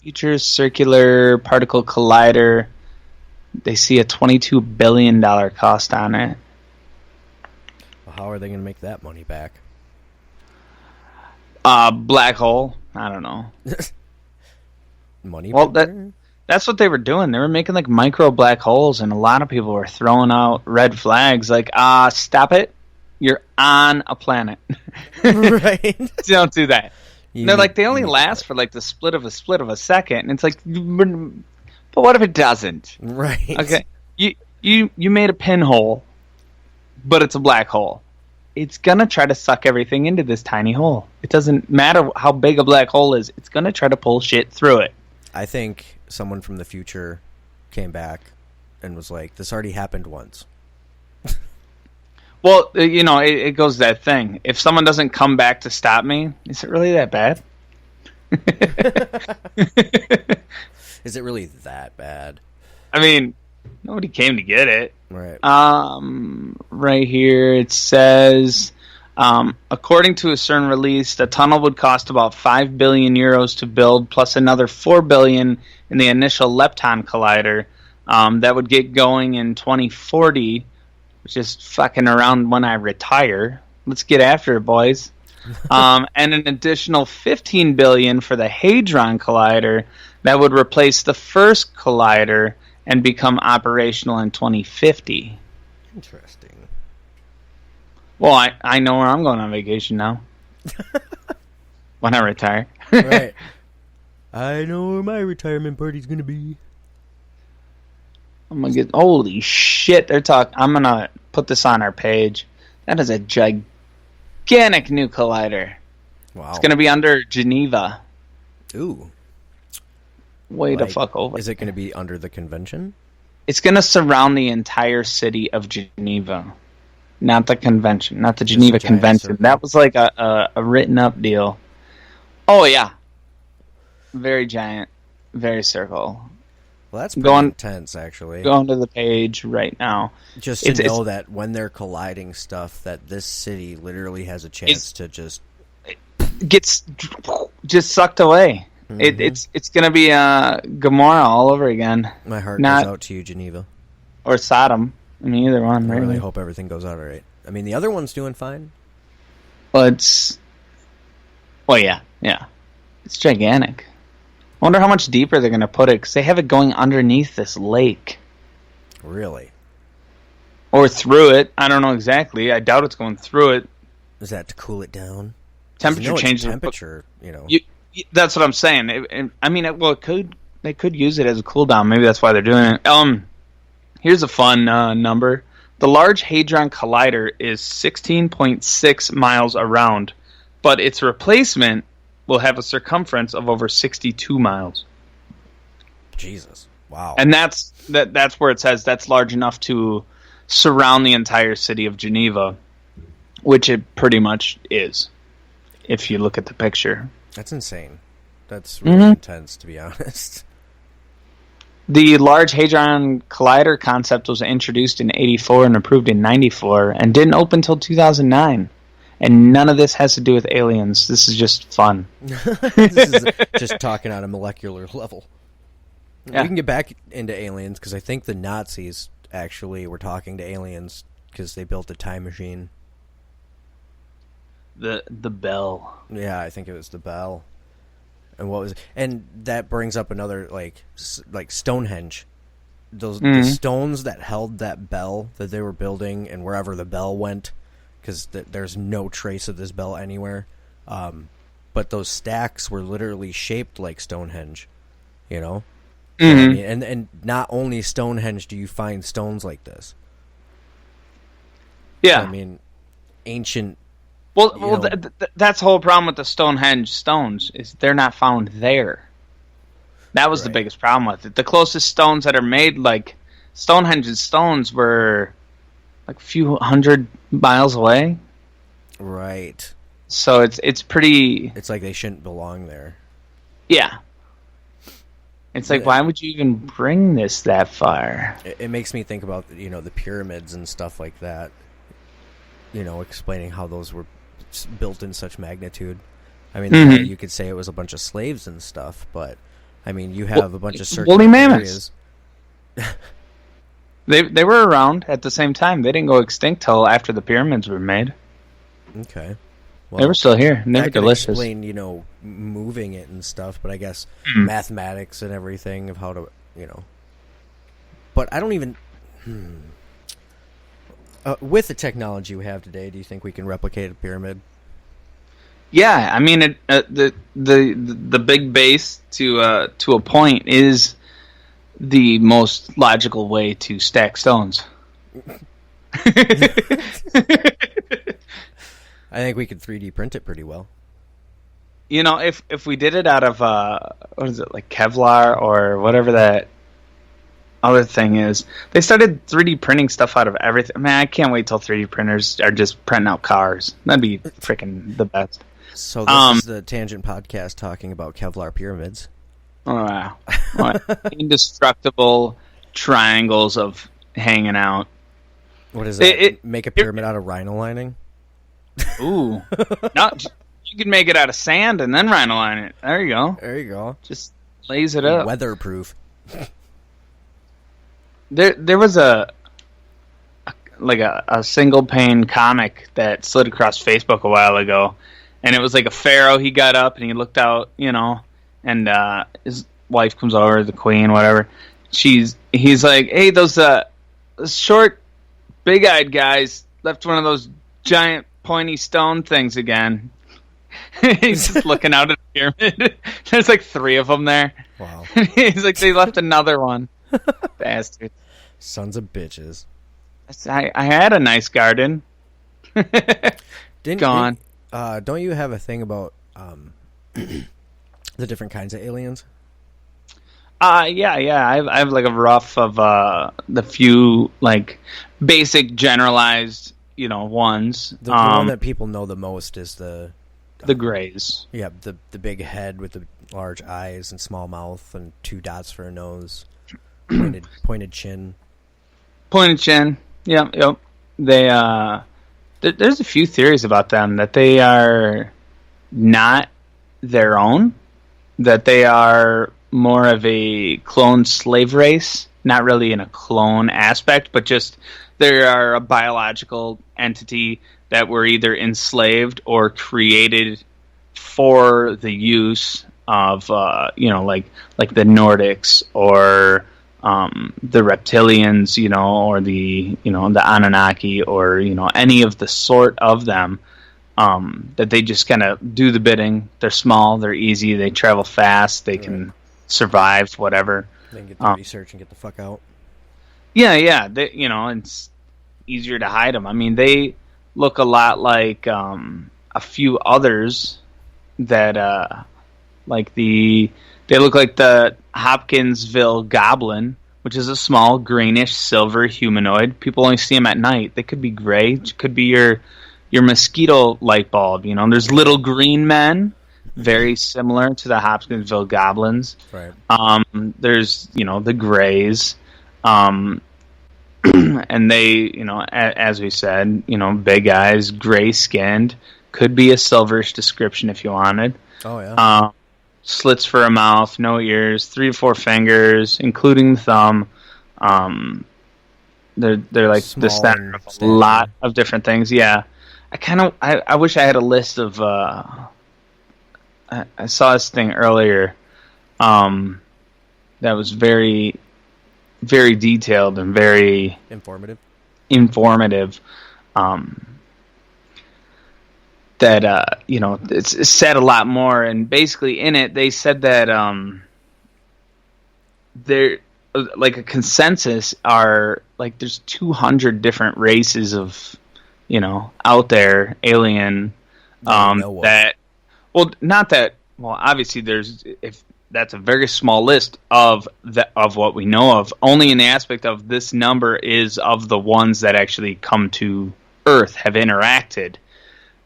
Future Circular Particle Collider. They see a $22 billion cost on it. Well, how are they going to make that money back? Black hole. I don't know. Money. Well, that's what they were doing. They were making like micro black holes, and a lot of people were throwing out red flags like, stop it. You're on a planet. Right. Don't do that. They're like, they only last for like the split of a second. And it's like, but what if it doesn't? Right. Okay. You made a pinhole, but it's a black hole. It's going to try to suck everything into this tiny hole. It doesn't matter how big a black hole is. It's going to try to pull shit through it. I think someone from the future came back and was like, this already happened once. Well, it goes that thing. If someone doesn't come back to stop me, is it really that bad? Is it really that bad? I mean, nobody came to get it. Right. Right here it says, according to a CERN release, the tunnel would cost about 5 billion euros to build, plus another 4 billion in the initial lepton collider that would get going in 2040, which is fucking around when I retire. Let's get after it, boys. And an additional 15 billion for the Hadron Collider that would replace the first collider and become operational in 2050. Interesting. Well, I know where I'm going on vacation now. When I retire. Right. I know where my retirement party's going to be. I'm gonna get. Holy shit! They're talking. I'm gonna put this on our page. That is a gigantic new collider. Wow. It's gonna be under Geneva. Ooh. Way to fuck over. Is it going to be under the convention? It's gonna surround the entire city of Geneva, not the convention, not the Geneva Convention. Circle. That was like a written up deal. Oh yeah, very giant, very circle. Well, that's pretty intense, actually. Going to the page right now. Just to know that when they're colliding stuff, that this city literally has a chance to just gets just sucked away. Mm-hmm. It's going to be Gomorrah all over again. My heart goes out to you, Geneva. Or Sodom. I mean, either one. I really hope everything goes out all right. I mean, the other one's doing fine. Well, yeah. It's gigantic. I wonder how much deeper they're going to put it, because they have it going underneath this lake. Really? Or through it. I don't know exactly. I doubt it's going through it. Is that to cool it down? Temperature changes. Temperature, that's what I'm saying. They could use it as a cool down. Maybe that's why they're doing it. Here's a fun number. The Large Hadron Collider is 16.6 miles around, but its replacement will have a circumference of over 62 miles. Jesus. Wow. And that's where it says that's large enough to surround the entire city of Geneva, which it pretty much is, if you look at the picture. That's insane. That's really intense, to be honest. The Large Hadron Collider concept was introduced in 1984 and approved in 1994 and didn't open until 2009. And none of this has to do with aliens. This is just fun. This is just talking on a molecular level. Yeah. We can get back into aliens, because I think the Nazis actually were talking to aliens because they built a time machine. The Bell. Yeah, I think it was the Bell. And what was it? And that brings up another, like Stonehenge. The stones that held that bell that they were building, and wherever the bell went, because there's no trace of this bell anywhere. But those stacks were literally shaped like Stonehenge, Mm-hmm. I mean, and not only Stonehenge do you find stones like this. Yeah. I mean, ancient... Well, that's the whole problem with the Stonehenge stones, is they're not found there. That was the biggest problem with it. The closest stones that are made, like Stonehenge's stones, were like a few hundred miles away. Right. So it's pretty... It's like they shouldn't belong there. Yeah. It's like, why would you even bring this that far? It makes me think about, the pyramids and stuff like that. Explaining how those were built in such magnitude. I mean, yeah, you could say it was a bunch of slaves and stuff, but I mean, you have a bunch of circular woolly mammoths. areas. They were around at the same time. They didn't go extinct till after the pyramids were made. Okay. Well, they were still here. And they were delicious. Explain, moving it and stuff, but I guess mathematics and everything of how to, But I don't even. With the technology we have today, do you think we can replicate a pyramid? Yeah, I mean, the big base to a point is the most logical way to stack stones. I think we could 3D print it pretty well. If we did it out of what is it, like Kevlar or whatever that other thing is, they started 3D printing stuff out of everything. Man, I can't wait till 3D printers are just printing out cars. That'd be freaking the best. So this is the Tangent Podcast talking about Kevlar pyramids. Oh, wow. Indestructible triangles of hanging out. What is that? Make a pyramid out of rhino lining? Ooh. No, you can make it out of sand and then rhino line it. There you go. There you go. Just lays it up. Weatherproof. There was a single pane comic that slid across Facebook a while ago. And it was like a pharaoh. He got up and he looked out, and his wife comes over, the queen, whatever. He's like, hey, those short, big-eyed guys left one of those giant, pointy stone things again. He's just looking out at the pyramid. There's like 3 of them there. Wow. He's like, they left another one. Bastard. Sons of bitches. I had a nice garden. Gone. Don't you have a thing about the different kinds of aliens? Yeah. I have like a rough of the few like basic generalized, ones. The one that people know the most is the Greys. Yeah, the big head with the large eyes and small mouth and 2 dots for a nose, pointed chin. Pointed chin. Yep. They there's a few theories about them that they are not their own, that they are more of a clone slave race, not really in a clone aspect, but just they are a biological entity that were either enslaved or created for the use of, like the Nordics or the reptilians, or the Anunnaki or, any of the sort of them, that they just kind of do the bidding. They're small, they're easy, they travel fast, they can survive, whatever. They can get the research and get the fuck out. Yeah. They, it's easier to hide them. I mean, they look a lot like a few others that, they look like the Hopkinsville Goblin, which is a small, greenish, silver humanoid. People only see them at night. They could be gray. It could be your mosquito light bulb. There's little green men, very similar to the Hopkinsville Goblins. Right. There's, the grays. And they, as we said, big eyes, gray-skinned. Could be a silverish description if you wanted. Oh, yeah. Slits for a mouth, no ears, 3 to 4 fingers, including the thumb. They're like small, the center of a lot of different things. Yeah, I wish I had a list of. I saw this thing earlier, that was very, very detailed and very informative. That it's said a lot more, and basically in it they said that there, like, a consensus are like there's 200 different races of out there alien that not that obviously there's, if that's a very small list of what we know of, only in the aspect of this number is of the ones that actually come to Earth, have interacted.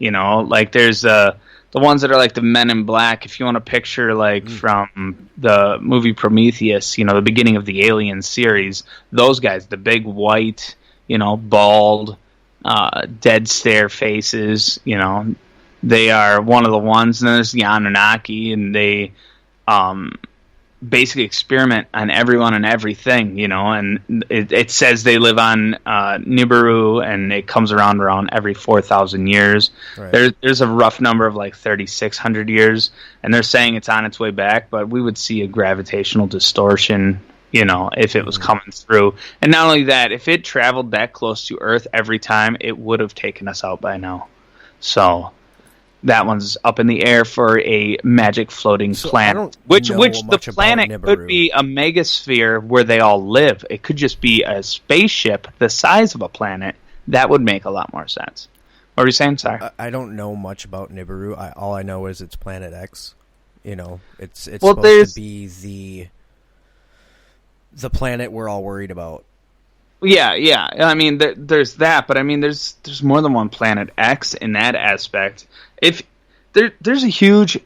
Like there's the ones that are like the Men in Black. If you want to picture from the movie Prometheus, the beginning of the Alien series, those guys, the big white, bald, dead stare faces, They are one of the ones, and there's the Anunnaki, and they basically experiment on everyone and everything, and it says they live on Nibiru, and it comes around every 4,000 years. Right. There's a rough number of like 3,600 years, and they're saying it's on its way back, but we would see a gravitational distortion, if it was coming through. And not only that, if it traveled that close to Earth every time, it would have taken us out by now. So that one's up in the air for a magic floating planet. Which the planet could be a megasphere where they all live. It could just be a spaceship the size of a planet. That would make a lot more sense. What were you saying? Sorry. I don't know much about Nibiru. All I know is it's Planet X. It's supposed to be the planet we're all worried about. Yeah. I mean, there's that, but I mean, there's more than one Planet X in that aspect. If there's a huge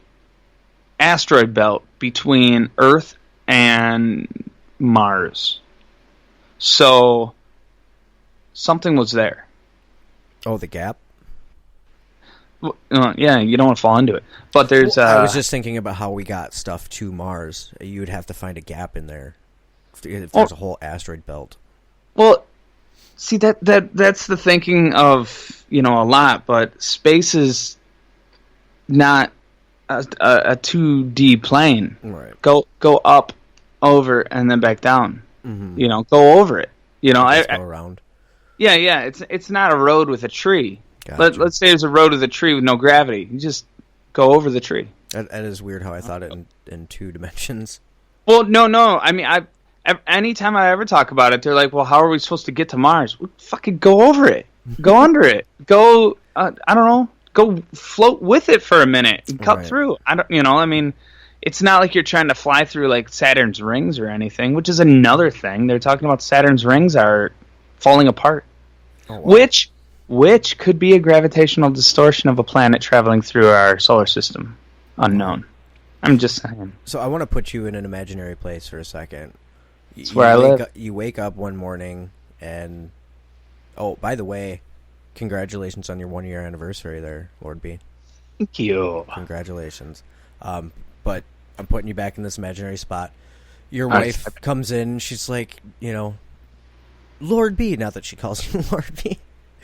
asteroid belt between Earth and Mars, so something was there. Oh, the gap. Yeah, you don't want to fall into it. But there's. I was just thinking about how we got stuff to Mars. You would have to find a gap in there if there's a whole asteroid belt. Well, see that's the thinking of a lot, but space is not a 2D plane. Right. Go up, over, and then back down. Mm-hmm. Go over it. Go around. Yeah. It's not a road with a tree. Gotcha. Let's say there's a road with a tree with no gravity. You just go over the tree. That is weird how I thought it in 2 dimensions. Well, no. I mean, anytime I ever talk about it, they're like, well, how are we supposed to get to Mars? Well, fucking go over it. Go under it. Go, I don't know, go float with it for a minute and cut through. I mean, it's not like you're trying to fly through like Saturn's rings or anything, which is another thing. They're talking about Saturn's rings are falling apart, which could be a gravitational distortion of a planet traveling through our solar system. Unknown. I'm just saying. So I want to put you in an imaginary place for a second. It's where I live. You wake up one morning and... Oh, by the way, congratulations on your 1-year anniversary there, Lord B. Thank you. Congratulations. But I'm putting you back in this imaginary spot. Your wife comes in, she's like, Lord B, not that she calls you Lord B.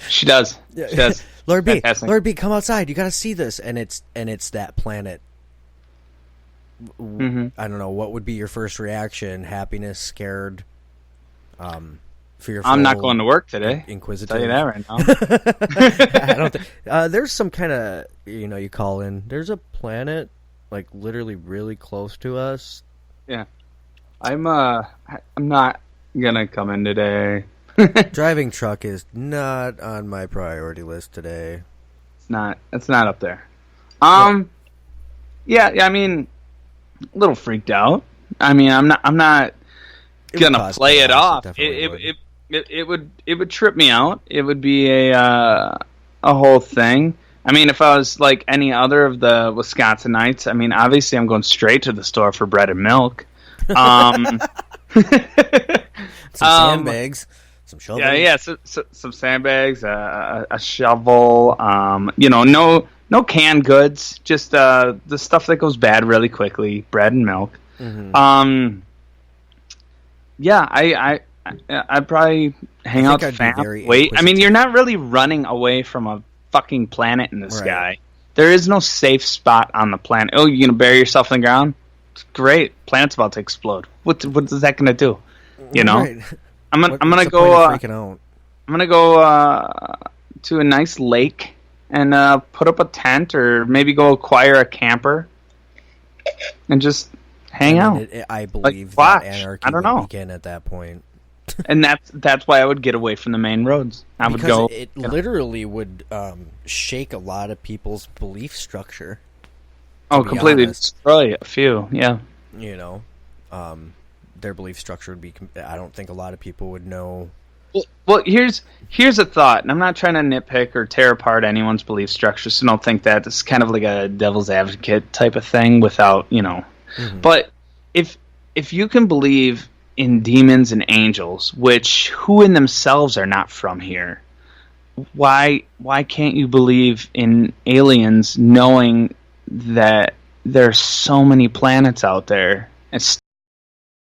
She does. She does. Lord B, Lord B, come outside. You got to see this. And it's that planet. Mm-hmm. I don't know. What would be your first reaction? Happiness, scared, fearful? I'm not going to work today. Inquisitive. I'll tell you that right now. I don't think there's some kind of you call in. There's a planet like literally really close to us. Yeah, I'm not gonna come in today. Driving truck is not on my priority list today. It's not up there. Yeah. I mean, a little freaked out. I mean, I'm not gonna play it off. It would trip me out. It would be a whole thing. I mean, if I was like any other of the Wisconsinites, I mean, obviously I'm going straight to the store for bread and milk. Some sandbags. Some shovels. Yeah. So, some sandbags, a shovel. No canned goods. Just the stuff that goes bad really quickly. Bread and milk. Mm-hmm. Yeah. I'd probably hang out with fam. Wait. I mean, you're not really running away from a fucking planet in the sky. There is no safe spot on the planet. Oh, you're gonna bury yourself in the ground? Great. Planet's about to explode. What is that gonna do? Right. I'm gonna go to a nice lake and put up a tent, or maybe go acquire a camper and just hang out. I believe that anarchy would begin at that point. And that's why I would get away from the main roads. It literally would shake a lot of people's belief structure. Oh, completely destroy a few. Yeah. Their belief structure would be. I don't think a lot of people would know. Well, here's a thought, and I'm not trying to nitpick or tear apart anyone's belief structure, so don't think that. It's kind of like a devil's advocate type of thing without, Mm-hmm. But if you can believe in demons and angels, who in themselves are not from here, why can't you believe in aliens knowing that there's so many planets out there? It's